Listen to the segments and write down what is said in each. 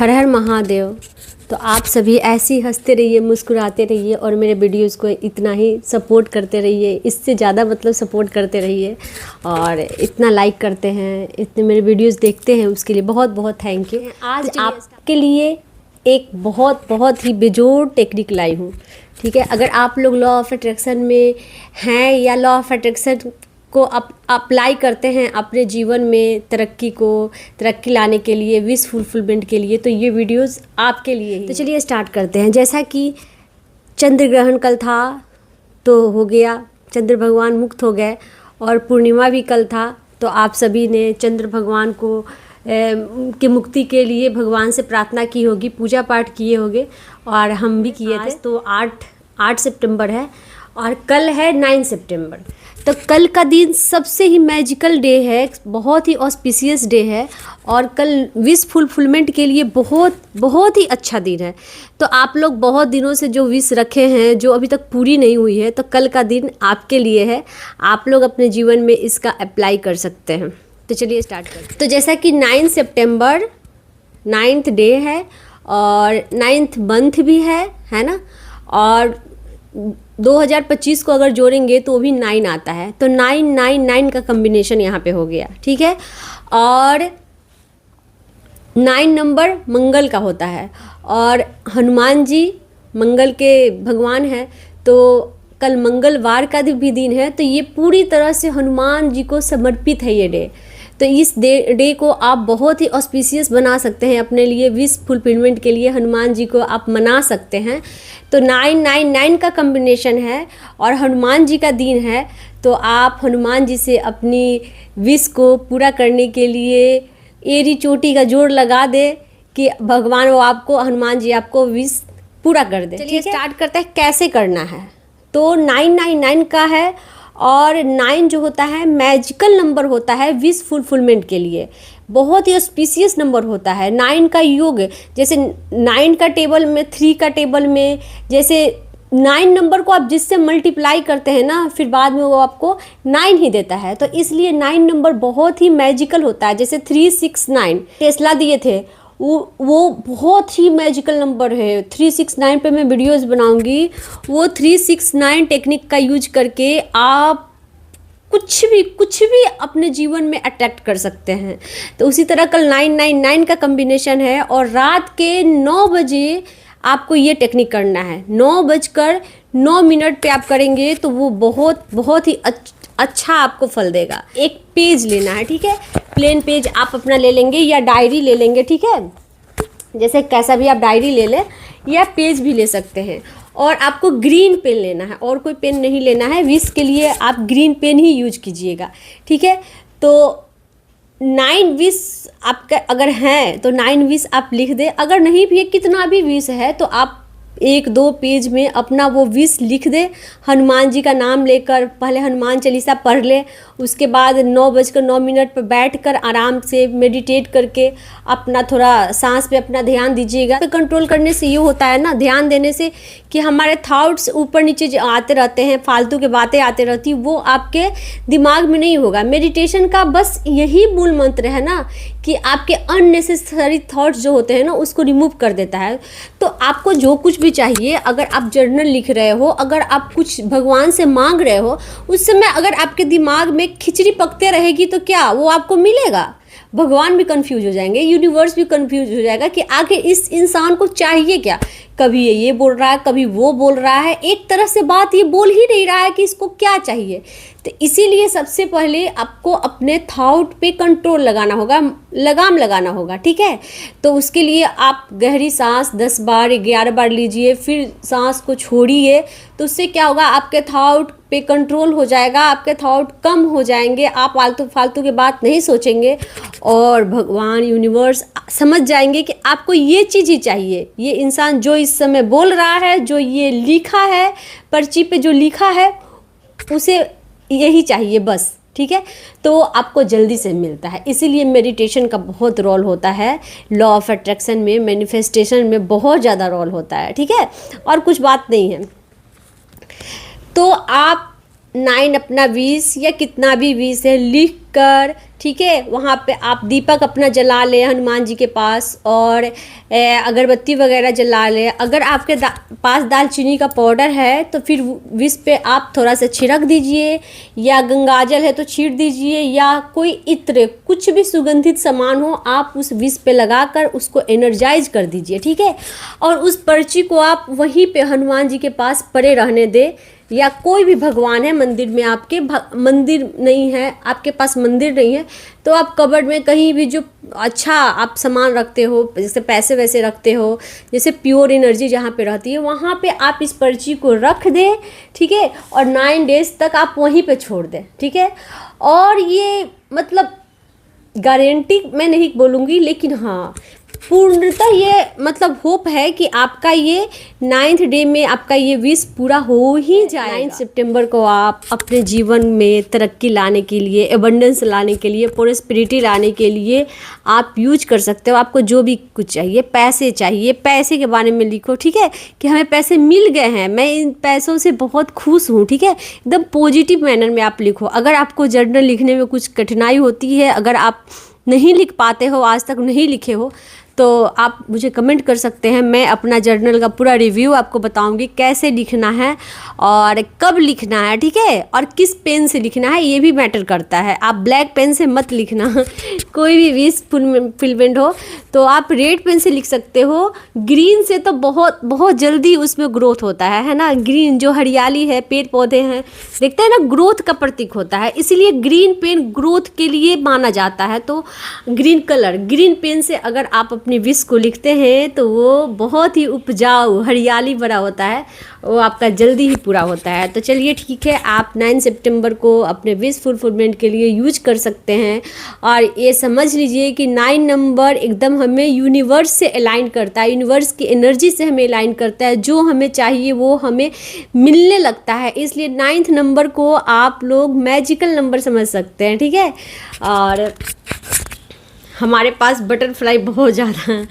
हर हर महादेव। तो आप सभी ऐसे ही हंसते रहिए, मुस्कुराते रहिए और मेरे वीडियोस को इतना ही सपोर्ट करते रहिए, इससे ज़्यादा मतलब सपोर्ट करते रहिए। और इतना लाइक करते हैं, इतने मेरे वीडियोस देखते हैं, उसके लिए बहुत बहुत थैंक यू। आज आपके लिए एक बहुत ही बेजोड़ टेक्निक लाई हूँ, ठीक है। अगर आप लोग लॉ ऑफ अट्रैक्शन में हैं या लॉ ऑफ अट्रैक्शन को अप्लाई करते हैं अपने जीवन में तरक्की लाने के लिए, विश फुलफिलमेंट के लिए, तो ये वीडियोस आपके लिए ही। तो चलिए स्टार्ट करते हैं। जैसा कि चंद्र ग्रहण कल था तो हो गया, चंद्र भगवान मुक्त हो गए, और पूर्णिमा भी कल था, तो आप सभी ने चंद्र भगवान को की मुक्ति के लिए भगवान से प्रार्थना की होगी, पूजा पाठ किए होंगे, और हम भी किए थे। तो 8 सितंबर है और कल है 9 सितंबर। तो कल का दिन सबसे ही मैजिकल डे है, बहुत ही ऑस्पिशियस डे है, और कल विश फुलफिलमेंट के लिए बहुत ही अच्छा दिन है। तो आप लोग बहुत दिनों से जो विश रखे हैं, जो अभी तक पूरी नहीं हुई है, तो कल का दिन आपके लिए है। आप लोग अपने जीवन में इसका अप्लाई कर सकते हैं। तो चलिए स्टार्ट करते हैं। तो जैसा कि 9 सितंबर 9th डे है और 9th मंथ भी है ना, और 2025 को अगर जोड़ेंगे तो भी 9 आता है, तो 999 का कम्बिनेशन यहाँ पे हो गया, ठीक है। और 9 नंबर मंगल का होता है, और हनुमान जी मंगल के भगवान हैं, तो कल मंगलवार का भी दिन है, तो ये पूरी तरह से हनुमान जी को समर्पित है ये डे। तो इस डे को आप बहुत ही ऑस्पिशियस बना सकते हैं अपने लिए, विश फुलफिलमेंट के लिए हनुमान जी को आप मना सकते हैं। तो 999 का कम्बिनेशन है और हनुमान जी का दिन है, तो आप हनुमान जी से अपनी विश को पूरा करने के लिए एड़ी चोटी का जोड़ लगा दे कि भगवान वो आपको, हनुमान जी आपको विश पूरा कर दे। चलिए स्टार्ट करते हैं कैसे करना है। तो 999 का है, और 9 जो होता है मैजिकल नंबर होता है विश फुलफिलमेंट के लिए, बहुत ही ऑस्पिशियस नंबर होता है। 9 का योग, जैसे 9 का टेबल में, 3 का टेबल में, जैसे 9 नंबर को आप जिससे मल्टीप्लाई करते हैं ना, फिर बाद में वो आपको 9 ही देता है। तो इसलिए 9 नंबर बहुत ही मैजिकल होता है। जैसे 369 टेस्ला दिए थे, वो बहुत ही मैजिकल नंबर है। 369 पे मैं वीडियोस बनाऊंगी। वो 369 टेक्निक का यूज करके आप कुछ भी अपने जीवन में अट्रैक्ट कर सकते हैं। तो उसी तरह कल 999 का कम्बिनेशन है, और रात के 9 बजे आपको ये टेक्निक करना है। 9:09 पे आप करेंगे तो वो बहुत ही अच्छा आपको फल देगा। एक पेज लेना है, ठीक है, प्लेन पेज आप अपना ले लेंगे या डायरी ले लेंगे, ठीक है, जैसे कैसा भी आप डायरी ले लें या पेज भी ले सकते हैं। और आपको ग्रीन पेन लेना है, और कोई पेन नहीं लेना है। विश के लिए आप ग्रीन पेन ही यूज कीजिएगा, ठीक है। तो 9 विश आपका अगर हैं तो 9 विश आप लिख दें। अगर नहीं भी है, कितना भी विश है, तो आप 1-2 पेज में अपना वो विश लिख दे, हनुमान जी का नाम लेकर। पहले हनुमान चालीसा पढ़ ले, उसके बाद 9:09 पर बैठकर आराम से मेडिटेट करके अपना थोड़ा सांस पे अपना ध्यान दीजिएगा। तो कंट्रोल करने से ये होता है ना, ध्यान देने से, कि हमारे थॉट्स ऊपर नीचे आते रहते हैं, फालतू की बातें आते रहती, वो आपके दिमाग में नहीं होगा। मेडिटेशन का बस यही मूल मंत्र है ना, कि आपके अननेसेसरी थॉट्स जो होते हैं ना, उसको रिमूव कर देता है। तो आपको जो कुछ भी चाहिए, अगर आप जर्नल लिख रहे हो, अगर आप कुछ भगवान से मांग रहे हो, उस समय अगर आपके दिमाग में खिचड़ी पकते रहेगी तो क्या वो आपको मिलेगा? भगवान भी कंफ्यूज हो जाएंगे, यूनिवर्स भी कंफ्यूज हो जाएगा कि आगे इस इंसान को चाहिए क्या। कभी ये बोल रहा है, कभी वो बोल रहा है, एक तरह से बात ये बोल ही नहीं रहा है कि इसको क्या चाहिए। तो इसीलिए सबसे पहले आपको अपने थॉट पे कंट्रोल लगाना होगा, लगाम लगाना होगा, ठीक है। तो उसके लिए आप गहरी सांस 10 बार 11 बार लीजिए, फिर सांस को छोड़िए। तो उससे क्या होगा, आपके थॉट पे कंट्रोल हो जाएगा, आपके थॉट कम हो जाएंगे, आप फालतू की बात नहीं सोचेंगे, और भगवान यूनिवर्स समझ जाएंगे कि आपको ये चीज़ ही चाहिए। ये इंसान जो इस समय बोल रहा है, जो ये लिखा है पर्ची पे, जो लिखा है, उसे यही चाहिए बस, ठीक है। तो आपको जल्दी से मिलता है। इसीलिए मेडिटेशन का बहुत रोल होता है लॉ ऑफ अट्रैक्शन में, मैनिफेस्टेशन में बहुत ज़्यादा रोल होता है, ठीक है, और कुछ बात नहीं है। तो आप 9 अपना विश या कितना भी विश है लिख कर ठीक है। वहाँ पे आप दीपक अपना जला लें हनुमान जी के पास, और अगरबत्ती वगैरह जला लें। अगर आपके पास दालचीनी का पाउडर है तो फिर विष पे आप थोड़ा सा छिड़क दीजिए, या गंगाजल है तो छीट दीजिए, या कोई इत्र कुछ भी सुगंधित सामान हो आप उस विष पे लगाकर उसको एनर्जाइज कर दीजिए, ठीक है। और उस पर्ची को आप वहीं पे हनुमान जी के पास पड़े रहने दें, या कोई भी भगवान है मंदिर में आपके मंदिर नहीं है, आपके पास मंदिर नहीं है तो आप कबर्ड में कहीं भी जो अच्छा आप सामान रखते हो, जैसे पैसे वैसे रखते हो, जैसे प्योर एनर्जी जहाँ पे रहती है वहाँ पे आप इस पर्ची को रख दें, ठीक है। और 9 डेज तक आप वहीं पे छोड़ दें, ठीक है। और ये मतलब गारंटी मैं नहीं बोलूँगी, लेकिन हाँ पूर्णतः ये मतलब होप है कि आपका ये 9th डे में आपका ये विश पूरा हो ही जाएगा। 9 सितंबर को आप अपने जीवन में तरक्की लाने के लिए, एबंडेंस लाने के लिए, प्रोस्पेरिटी लाने के लिए आप यूज कर सकते हो। आपको जो भी कुछ चाहिए, पैसे चाहिए, पैसे के बारे में लिखो, ठीक है, कि हमें पैसे मिल गए हैं, मैं इन पैसों से बहुत खुश हूँ, ठीक है। एकदम पॉजिटिव मैनर में आप लिखो। अगर आपको जर्नल लिखने में कुछ कठिनाई होती है, अगर आप नहीं लिख पाते हो, आज तक नहीं लिखे हो, तो आप मुझे कमेंट कर सकते हैं। मैं अपना जर्नल का पूरा रिव्यू आपको बताऊंगी, कैसे लिखना है और कब लिखना है, ठीक है, और किस पेन से लिखना है, ये भी मैटर करता है। आप ब्लैक पेन से मत लिखना कोई भी विश फुलफिलमेंट हो तो आप रेड पेन से लिख सकते हो। ग्रीन से तो बहुत बहुत जल्दी उसमें ग्रोथ होता है ना। ग्रीन जो हरियाली है, पेड़ पौधे हैं, देखते हैं ना, ग्रोथ का प्रतीक होता है, इसीलिए ग्रीन पेन ग्रोथ के लिए माना जाता है। तो ग्रीन कलर, ग्रीन पेन से अगर आप अपनी विश को लिखते हैं तो वो बहुत ही उपजाऊ हरियाली भरा होता है, वो आपका जल्दी ही पूरा होता है। तो चलिए ठीक है, आप 9 सितंबर को अपने विश फुलफिलमेंट के लिए यूज कर सकते हैं। और ये समझ लीजिए कि 9 नंबर एकदम हमें यूनिवर्स से अलाइन करता है, यूनिवर्स की एनर्जी से हमें अलाइन करता है। जो हमें चाहिए वो हमें मिलने लगता है, इसलिए 9th नंबर को आप लोग मैजिकल नंबर समझ सकते हैं, ठीक है। और हमारे पास बटरफ्लाई बहुत ज़्यादा है,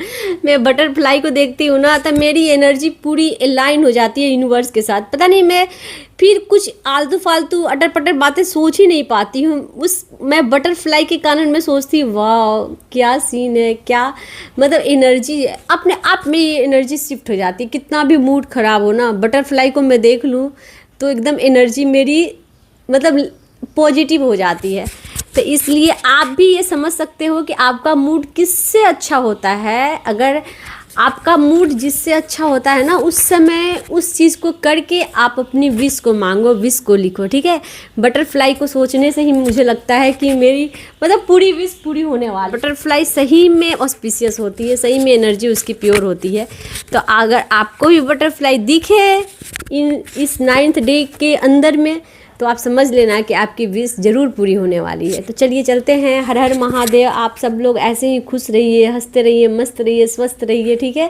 मैं बटरफ्लाई को देखती हूँ ना तो मेरी एनर्जी पूरी अलाइन हो जाती है यूनिवर्स के साथ। पता नहीं, मैं फिर कुछ आलतू फालतू अटर पटर बातें सोच ही नहीं पाती हूँ। मैं बटरफ्लाई के कारण मैं सोचती हूँ वाह क्या सीन है, क्या मतलब एनर्जी अपने आप में ये एनर्जी शिफ्ट हो जाती है। कितना भी मूड ख़राब हो ना, बटरफ्लाई को मैं देख लूँ तो एकदम एनर्जी मेरी मतलब पॉजिटिव हो जाती है। तो इसलिए आप भी ये समझ सकते हो कि आपका मूड किससे अच्छा होता है। अगर आपका मूड जिससे अच्छा होता है ना, उस समय उस चीज़ को करके आप अपनी विश को मांगो, विश को लिखो, ठीक है। बटरफ्लाई को सोचने से ही मुझे लगता है कि मेरी मतलब पूरी विश पूरी होने वाली। बटरफ्लाई सही में ऑस्पिशियस होती है, सही में एनर्जी उसकी प्योर होती है। तो अगर आपको भी बटरफ्लाई दिखे इस 9th डे के अंदर में तो आप समझ लेना कि आपकी विश ज़रूर पूरी होने वाली है। तो चलिए चलते हैं। हर हर महादेव। आप सब लोग ऐसे ही खुश रहिए, हंसते रहिए, मस्त रहिए, स्वस्थ रहिए, ठीक है।